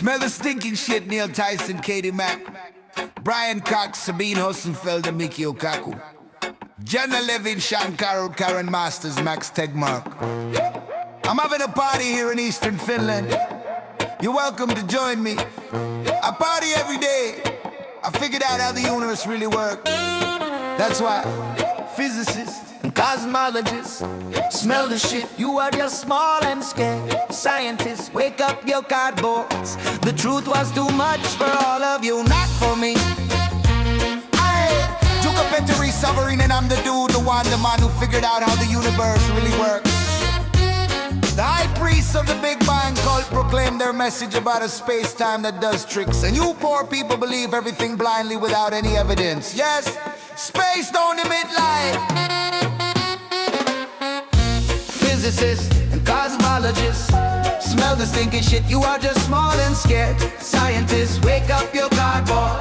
Smell the stinking shit, Neil Tyson, Katie Mack, Brian Cox, Sabine Hossenfeld, and Miki Okaku, Jenna Levin, Sean Carroll, Karen Masters, Max Tegmark. I'm having a party here in Eastern Finland. You're welcome to join me. I party every day. I figured out how the universe really works. That's why physicists and cosmologists smell the shit. You are just small and scared. Scientists, wake up your cardboards. The truth was too much for all of you, not for me. Jukka Savorinen, and I'm the dude, the man who figured out how the universe really works. The high priests of the Big Bang cult proclaim their message about a space-time that does tricks. And you poor people believe everything blindly without any evidence. Yes, space don't emit light. Physicists and cosmologists smell the stinking shit. You are just small and scared. Scientists, wake up your cardboard.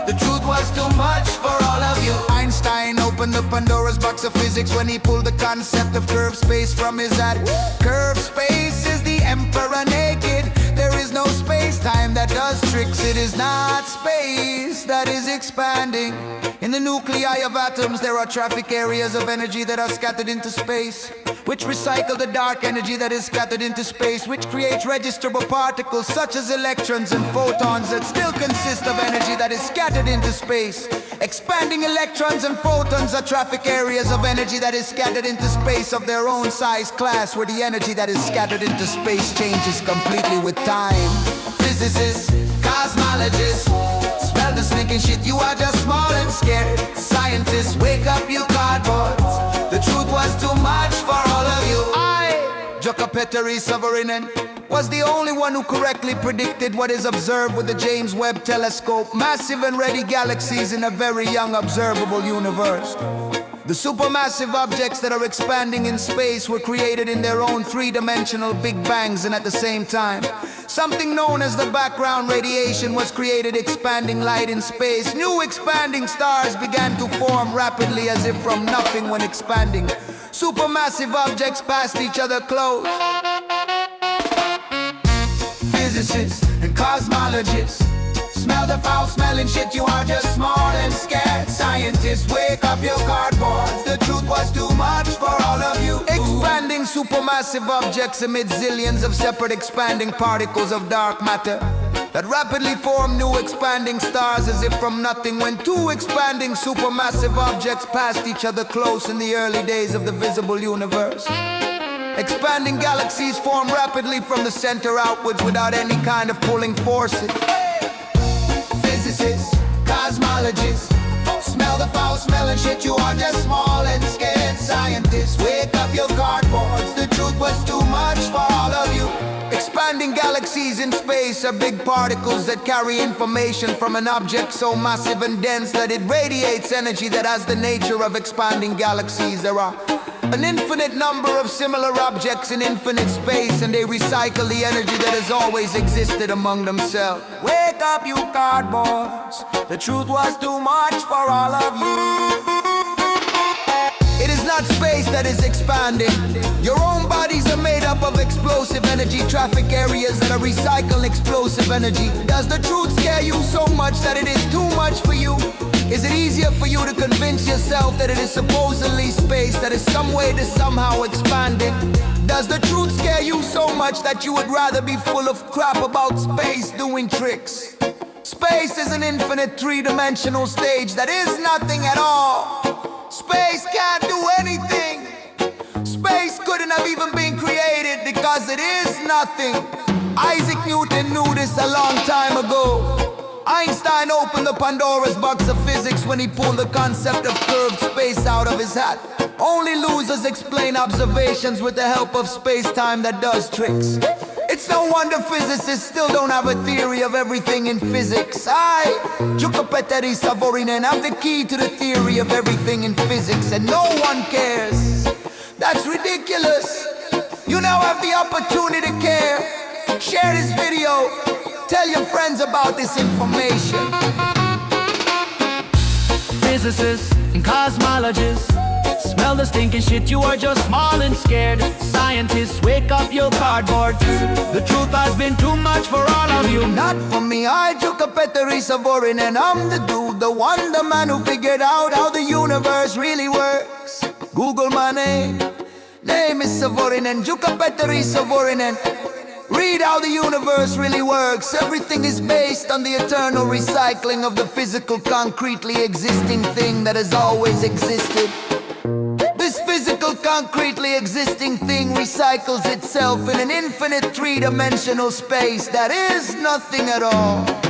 The truth was too much for all of you. Einstein opened the Pandora's box of physics when he pulled the concept of curved space from his hat. Curved space is the emperor naked. There is no space-time that does tricks. It is not space that is expanding. In the nuclei of atoms, there are traffic areas of energy that are scattered into space, which recycle the dark energy that is scattered into space, which creates registerable particles such as electrons and photons that still consist of energy that is scattered into space. Expanding electrons and photons are traffic areas of energy that is scattered into space of their own size class, where the energy that is scattered into space changes completely with time. Physicists, cosmologists, smell the stinking shit. You are just small and scared. Scientists, wake up your cardboards. The truth was too much for all of you. Jukka Savorinen, was the only one who correctly predicted what is observed with the James Webb Telescope, massive and ready galaxies in a very young observable universe. The supermassive objects that are expanding in space were created in their own three-dimensional big bangs, and at the same time, something known as the background radiation was created, expanding light in space. New expanding stars began to form rapidly as if from nothing when expanding. Supermassive objects passed each other close. Physicists and cosmologists smell the foul-smelling shit. You are just small and scared. Scientists, wake up your cardboards. The truth was too much for all of you. Expanding supermassive objects emit zillions of separate expanding particles of dark matter that rapidly form new expanding stars as if from nothing when two expanding supermassive objects passed each other close in the early days of the visible universe. Expanding galaxies form rapidly from the center outwards without any kind of pulling forces. Physicists, cosmologists, smell the foul-smelling shit. You are just small and scared. Scientists, wake up your cardboards. The truth was too much for all of you. Expanding galaxies in space are big particles that carry information from an object so massive and dense that it radiates energy that has the nature of expanding galaxies. There are an infinite number of similar objects in infinite space, and they recycle the energy that has always existed among themselves. Wake up, you cardboards. The truth was too much for all of you. It is not space that is expanding. Your own bodies are made up of explosive energy, traffic areas that are recycling explosive energy. Does the truth scare you so much that it is too much for you? Is it easier for you to convince yourself that it is supposedly space that is some way to somehow expanding? Does the truth scare you so much that you would rather be full of crap about space doing tricks? Space is an infinite three-dimensional stage that is nothing at all. Space can't do anything. Space couldn't have even been created because it is nothing. Isaac Newton knew this a long time ago. Einstein opened the Pandora's box of physics when he pulled the concept of curved space out of his hat. Only losers explain observations with the help of space-time that does tricks. It's no wonder physicists still don't have a theory of everything in physics. Jukka Savorinen, have the key to the theory of everything in physics, and no one cares. That's ridiculous. You now have the opportunity to care. Share this video. Tell your friends about this information. Physicists and cosmologists Smell the stinking shit, you are just small and scared. Scientists, wake up your cardboards. The truth has been too much for all of you. Not for me, I Jukka Savorinen. I'm the dude, the one, the man who figured out how the universe really works. Google my name is Savorinen, Jukka Savorinen. Read how the universe really works. Everything is based on the eternal recycling of the physical, concretely existing thing that has always existed. This physical, concretely existing thing recycles itself in an infinite three-dimensional space that is nothing at all.